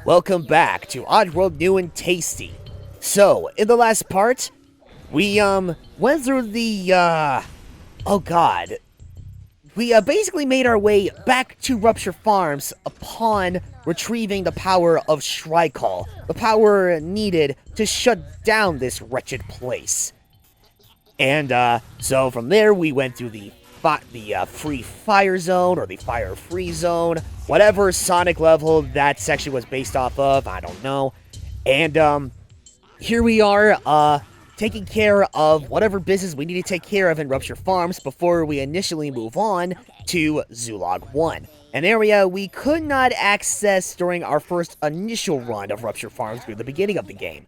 Welcome back to Oddworld New and Tasty. So, in the last part, we, went through the, oh god. We, basically made our way back to RuptureFarms upon retrieving the power of Shrikall. The power needed to shut down this wretched place. And, so from there, we went through the free fire zone, or the fire-free zone, whatever Sonic level that section was based off of, I don't know. And, here we are, taking care of whatever business we need to take care of in RuptureFarms before we initially move on to Zulag 1, an area we could not access during our first initial run of RuptureFarms through the beginning of the game.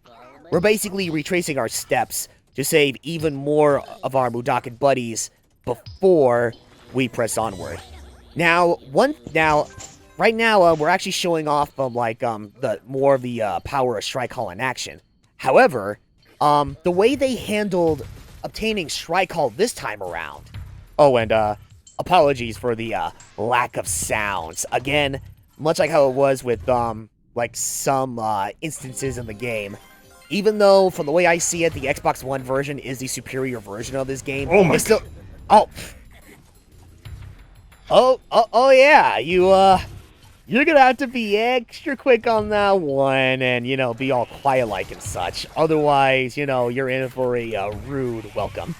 We're basically retracing our steps to save even more of our Mudokon buddies before we press onward. Now, right now, we're actually showing off the more of the power of Shrikall in action. However, the way they handled obtaining Shrikall this time around. Oh, and apologies for the lack of sounds. Again, much like how it was with some instances in the game. Even though, from the way I see it, the Xbox One version is the superior version of this game. Oh my! It's still. Oh yeah, you're gonna have to be extra quick on that one and, be all quiet-like and such. Otherwise, you're in for a rude welcome.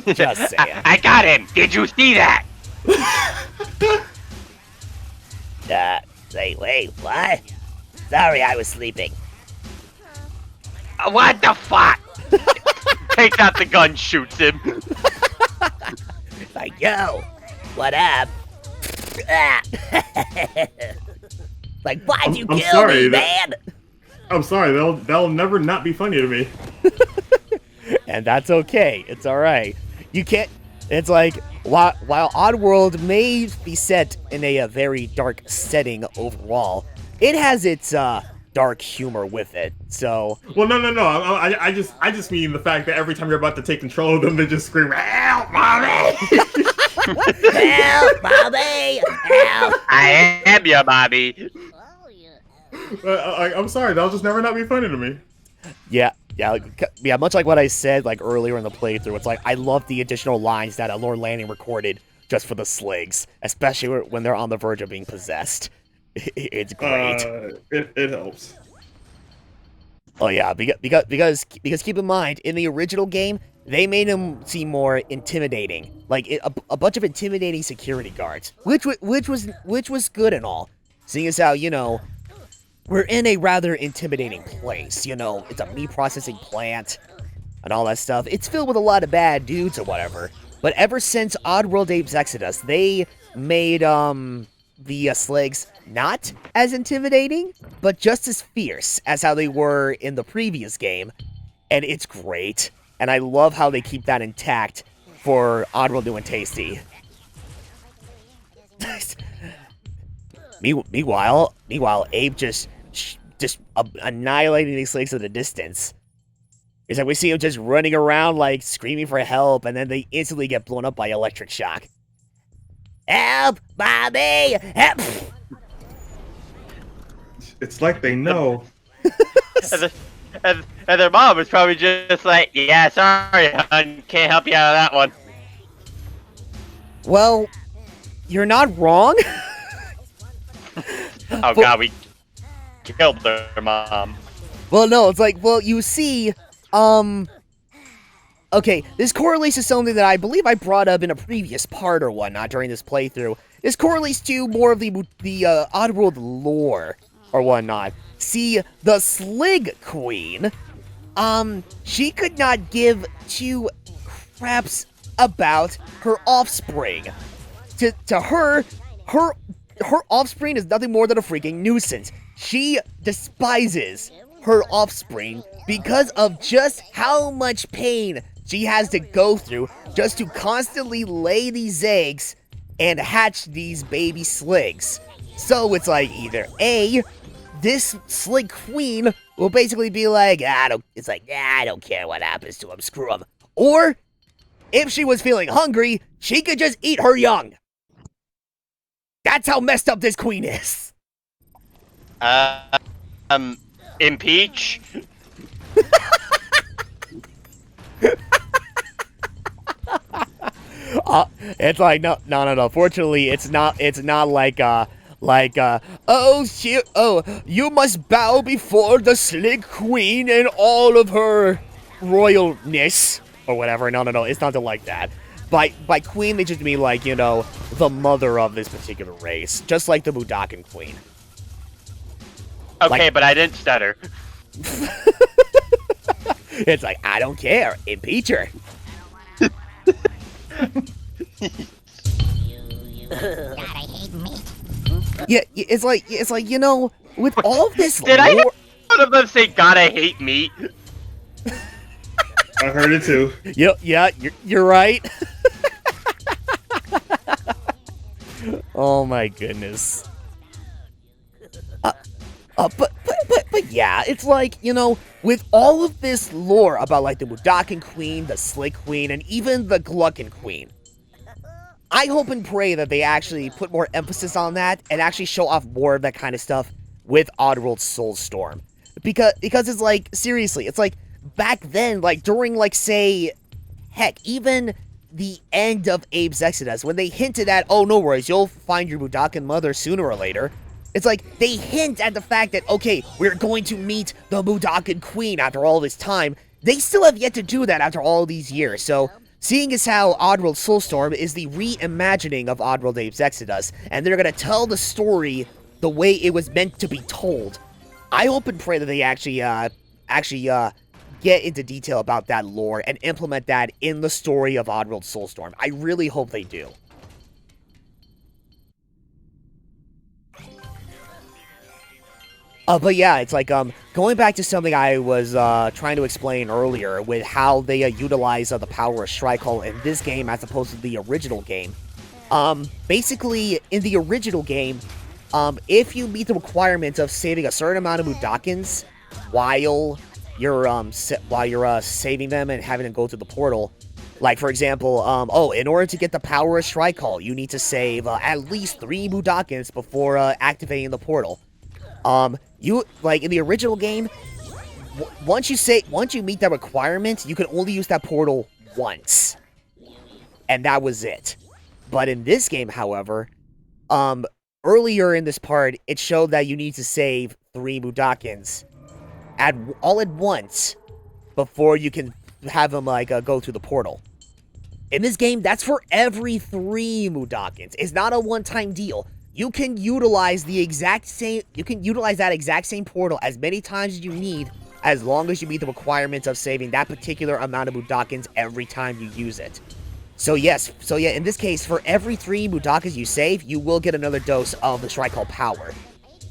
Just saying. I got him! Did you see that? Wait, what? Sorry, I was sleeping. What the fuck? Takes out the gun, shoots him. Like, yo, what up? Like, why'd you kill me, man? I'm sorry, that'll never not be funny to me. And that's okay. It's alright. You can't... It's like, while Oddworld may be set in a very dark setting overall, it has its, dark humor with it, so... Well, no. I just mean the fact that every time you're about to take control of them, they just scream, "Help, mommy!" Help, mommy! Help! I am your mommy. I'm sorry, that'll just never not be funny to me. Yeah, much like what I said, earlier in the playthrough, it's like, I love the additional lines that Lord Lanning recorded just for the Sligs, especially when they're on the verge of being possessed. It's great. It helps. Oh yeah, because keep in mind, in the original game, they made him seem more intimidating, like a bunch of intimidating security guards, which was good and all, seeing as how we're in a rather intimidating place. It's a meat processing plant and all that stuff. It's filled with a lot of bad dudes or whatever. But ever since Oddworld Abe's Exodus, they made the Sligs not as intimidating, but just as fierce as how they were in the previous game, and it's great. And I love how they keep that intact for Oddworld New and Tasty. Meanwhile, Abe just annihilating these Sligs at a distance. It's like we see him just running around, screaming for help, and then they instantly get blown up by electric shock. Help, mommy! Help! It's like they know. and their mom is probably just like, yeah, sorry, hon, can't help you out of that one. Well, you're not wrong. Oh god, we killed their mom. Well, no, it's like, you see, okay, this correlates to something that I believe I brought up in a previous part or whatnot during this playthrough. This correlates to more of the Oddworld lore or whatnot. See, the Slig Queen, she could not give two craps about her offspring. To her offspring is nothing more than a freaking nuisance. She despises her offspring because of just how much pain she has to go through just to constantly lay these eggs and hatch these baby Sligs. So it's like either A, this Slig Queen will basically be like, I don't care what happens to him, screw him. Or, if she was feeling hungry, she could just eat her young. That's how messed up this queen is. Impeach. It's like no. Fortunately, it's not oh shit, oh, you must bow before the Slick Queen and all of her royalness or whatever. No. It's nothing like that. By queen, they just mean like, you know, the mother of this particular race, just like the Mudokon Queen. Okay, like, but I didn't stutter. It's like, I don't care, impeach her. Yeah, it's like, you know, with all of this Did I hear one of them say, God, I hate meat? I heard it too. Yep, yeah, you're right. Oh my goodness. But yeah, it's like, you know, with all of this lore about like the Mudokon Queen, the Slick Queen, and even the Gluckin Queen, I hope and pray that they actually put more emphasis on that and actually show off more of that kind of stuff with Oddworld Soulstorm. Because it's like, seriously, it's like, back then, like, during, like, say, heck, even the end of Abe's Exodus, when they hinted at, oh, no worries, you'll find your Mudokon mother sooner or later, it's like, they hint at the fact that, okay, we're going to meet the Mudokon Queen after all this time. They still have yet to do that after all these years, so seeing as how Oddworld Soulstorm is the reimagining of Oddworld Abe's Exodus, and they're going to tell the story the way it was meant to be told, I hope and pray that they actually get into detail about that lore and implement that in the story of Oddworld Soulstorm. I really hope they do. But yeah, it's like, going back to something I was trying to explain earlier with how they utilize the power of Strike Hall in this game as opposed to the original game. Basically, in the original game, if you meet the requirement of saving a certain amount of Mudokons while you're saving them and having them go to the portal, like for example, in order to get the power of Strike Hall, you need to save at least 3 Mudokons before activating the portal. You like in the original game, once you meet that requirement, you can only use that portal once, and that was it. But in this game, however, earlier in this part, it showed that you need to save 3 Mudokons all at once before you can have them like go through the portal. In this game, that's for every 3 Mudokons. It's not a one-time deal. You can utilize that exact same portal as many times as you need, as long as you meet the requirements of saving that particular amount of Mudokons every time you use it. So yeah, in this case, for every 3 Mudokons you save, you will get another dose of the Strike Hall power.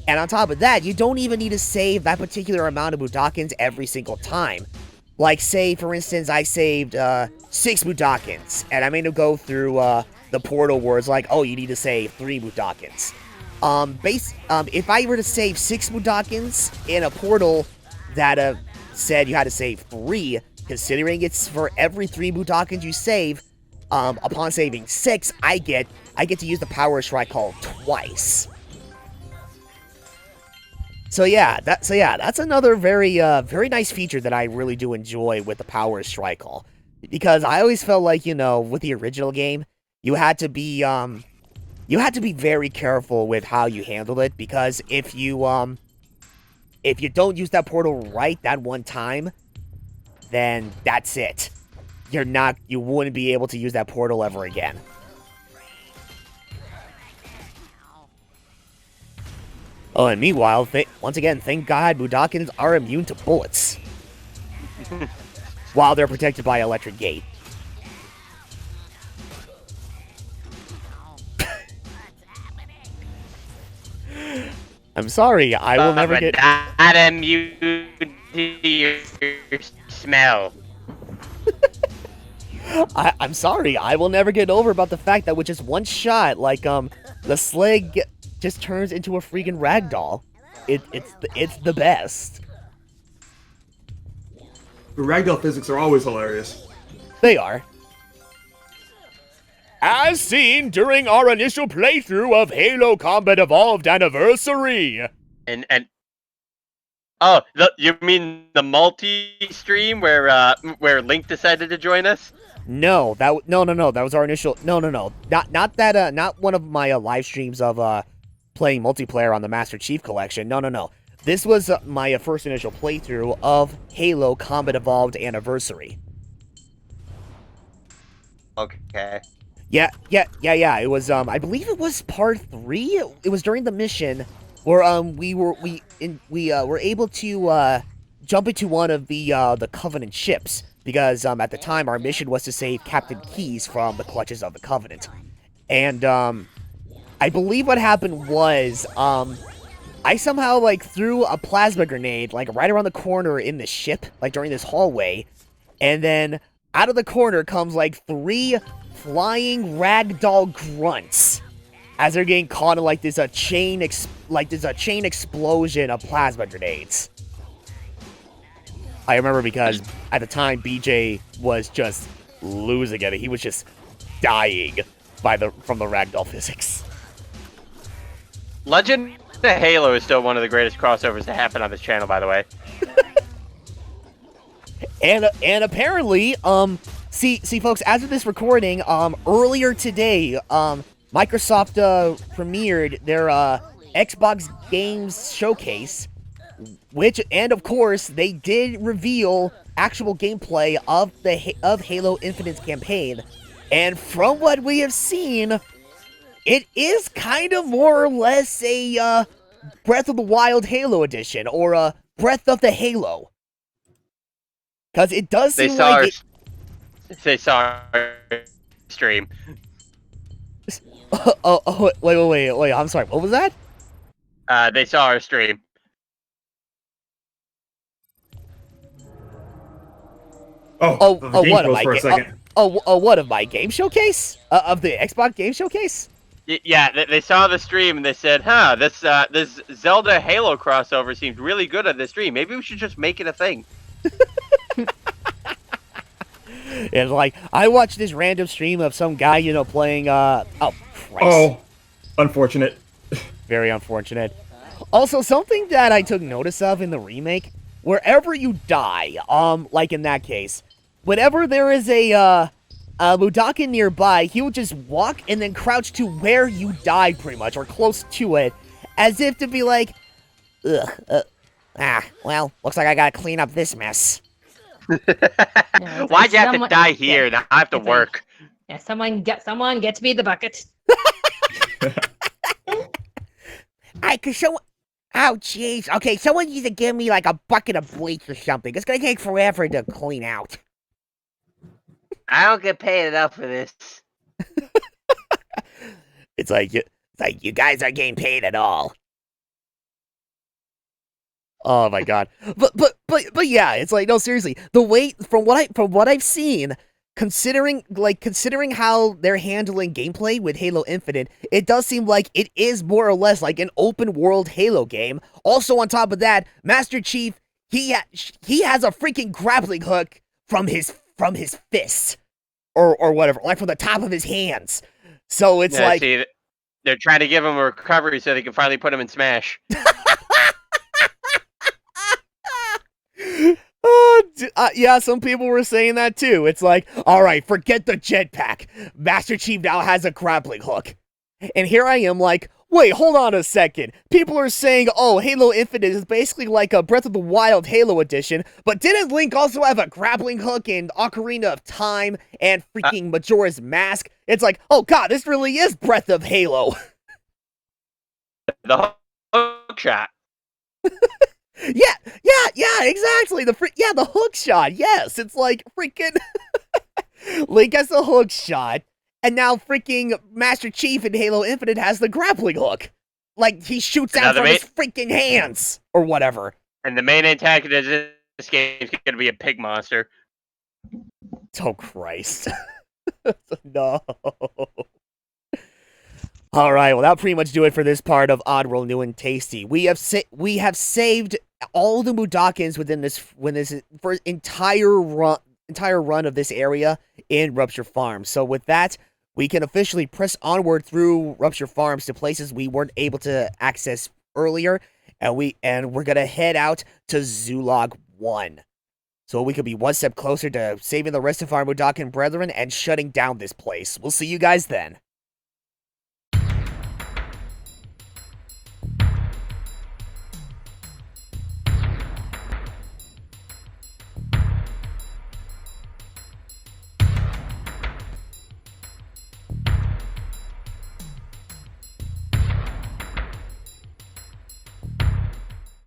And on top of that, you don't even need to save that particular amount of Mudokons every single time. Like, say, for instance, I saved 6 Mudokons, and I'm going to go through the portal where it's like, oh, you need to save 3 Mudokons. If I were to save 6 Mudokons in a portal that said you had to save 3, considering it's for every 3 Mudokons you save, upon saving 6, I get to use the power Strike Hall twice. So yeah, that's another very nice feature that I really do enjoy with the power Strike Hall, because I always felt like, you know, with the original game, you had to be very careful with how you handled it, because if you don't use that portal right that one time, then that's it. You wouldn't be able to use that portal ever again. Oh, and meanwhile, once again, thank God Mudokons are immune to bullets. While they're protected by Electric Gate. I'm sorry, I will never get... Not immune to your smell. I'm sorry, I will never get over about the fact that with just one shot, like, the Slag just turns into a freaking ragdoll. It's the best. The ragdoll physics are always hilarious. They are. As seen during our initial playthrough of Halo Combat Evolved Anniversary. And oh, you mean the multi-stream where Link decided to join us? No, that was our initial. No, not that. Not one of my live streams of playing multiplayer on the Master Chief Collection. No. This was my first initial playthrough of Halo Combat Evolved Anniversary. Okay. Yeah. It was I believe it was part 3. It was during the mission where we were able to jump into one of the Covenant ships because at the time our mission was to save Captain Keyes from the clutches of the Covenant. And I believe what happened was I somehow like threw a plasma grenade like right around the corner in the ship, like during this hallway, and then out of the corner comes like 3 flying ragdoll grunts as they're getting caught in like this chain explosion of plasma grenades. I remember because at the time BJ was just losing it. He was just dying from the ragdoll physics. Legend of Halo is still one of the greatest crossovers to happen on this channel, by the way. And apparently, see folks, as of this recording, earlier today, Microsoft premiered their Xbox Games Showcase, and of course, they did reveal actual gameplay of Halo Infinite's campaign, and from what we have seen, it is kind of more or less a Breath of the Wild Halo edition, or a Breath of the Halo. Because it does seem like they saw our stream. Wait, I'm sorry, what was that? They saw our stream. What of my game showcase? Of the Xbox Game Showcase? Yeah, they saw the stream and they said, "Huh, this Zelda Halo crossover seems really good on this stream. Maybe we should just make it a thing." And like, I watched this random stream of some guy, playing. Oh, Christ. Oh, unfortunate. Very unfortunate. Also, something that I took notice of in the remake, wherever you die, like in that case, whenever there is a Mudokon nearby, he will just walk and then crouch to where you died, pretty much, or close to it, as if to be like, well, looks like I gotta clean up this mess. Why'd you have to die here? Now I have to work. Yeah, someone get to be the bucket. Oh, jeez. Okay, someone needs to give me, like, a bucket of bleach or something. It's gonna take forever to clean out. I don't get paid enough for this. It's like you guys aren't getting paid at all. Oh my god. But yeah, it's like, no, seriously. The way from what I've seen, considering how they're handling gameplay with Halo Infinite, it does seem like it is more or less like an open world Halo game. Also, on top of that, Master Chief, he has a freaking grappling hook from his fist or whatever, like from the top of his hands. So it's like, see, they're trying to give him a recovery so they can finally put him in Smash. Yeah, some people were saying that too. It's like, alright, forget the jetpack. Master Chief now has a grappling hook. And here I am like, wait, hold on a second. People are saying, oh, Halo Infinite is basically like a Breath of the Wild Halo edition, but didn't Link also have a grappling hook in Ocarina of Time and freaking Majora's Mask? It's like, oh god, this really is Breath of Halo. The hook shot. Yeah, exactly. The hook shot. Yes, it's like freaking Link has the hook shot, and now freaking Master Chief in Halo Infinite has the grappling hook. Like he shoots out from his freaking hands or whatever. And the main antagonist in this game is going to be a pig monster. Oh Christ! No. All right, well, that'll pretty much do it for this part of Oddworld New and Tasty. We have saved all the Mudokons within this for entire run of this area in RuptureFarms. So with that, we can officially press onward through RuptureFarms to places we weren't able to access earlier. and we're gonna head out to Zulag 1. So we could be one step closer to saving the rest of our Mudokon brethren and shutting down this place. We'll see you guys then.